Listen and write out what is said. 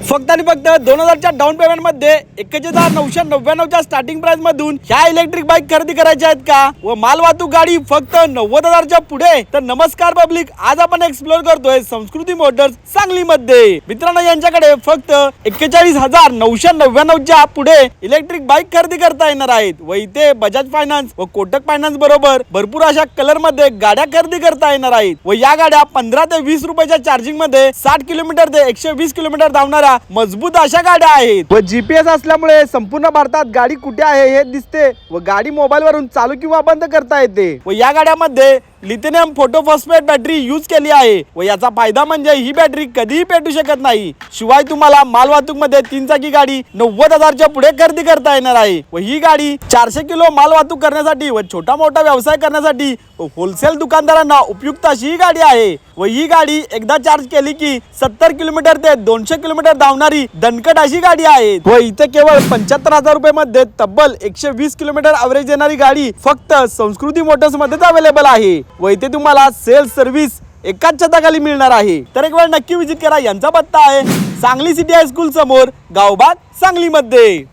फक्त आणि फक्त 2000च्या डाऊन पेमेंट मध्ये 41,999च्या स्टार्टिंग प्राइस मधून ह्या इलेक्ट्रिक बाईक खरेदी करायच्या आहेत का व माल वाहतूक गाडी फक्त 90,000च्या पुढे। तर नमस्कार पब्लिक, आज आपण एक्सप्लोर करतोय संस्कृती मोटर्स सांगली मध्ये। मित्रांनो, यांच्याकडे फक्त 41,999च्या पुढे इलेक्ट्रिक बाईक खरेदी करता येणार आहेत व इथे बजाज फायनान्स व कोटक फायनान्स बरोबर भरपूर अशा कलर मध्ये गाड्या खरेदी करता येणार आहेत व या गाड्या 15 ते 20 रुपयाच्या चार्जिंग मध्ये 60 किलोमीटर ते 120 किलोमीटर धावणाऱ्या मजबूत अशा गाड्या आहेत व जीपीएस असल्यामुळे संपूर्ण भारतात गाडी कुठे आहे हे दिसते व गाडी मोबाईल वरून चालू किंवा बंद करता येते व या गाड्यामध्ये लिथियम फोटोफॉस्फेट बॅटरी यूज केली आहे व याचा फायदा म्हणजे ही बॅटरी कधीही पेटू शकत नाही। शिवाय तुम्हाला माल वाहतूक मध्ये 3 चाकी गाडी 90,000च्या पुढे खरेदी करता येणार आहे व ही गाडी 400 किलो माल वाहतूक करण्यासाठी व छोटा मोठा व्यवसाय करण्यासाठी होलसेल दुकानदारांना उपयुक्त अशी ही गाडी आहे व ही गाडी एकदा चार्ज केली की 70 किलोमीटर ते 200 किलोमीटर धावणारी दणकट अशी गाडी आहे व इथे केवळ 75,000 रुपये मध्ये तब्बल 120 किलोमीटर एव्हरेज देणारी गाडी फक्त संस्कृती मोटर्स मध्येच अवेलेबल आहे व इथे तुम्हाला सेल्स सर्व्हिस एकाच छताखाली मिळणार आहे। तर एक वेळ नक्की विजिट करा। यांचा पत्ता आहे सांगली सिटी हायस्कूल समोर, गावबाग, सांगली मध्ये।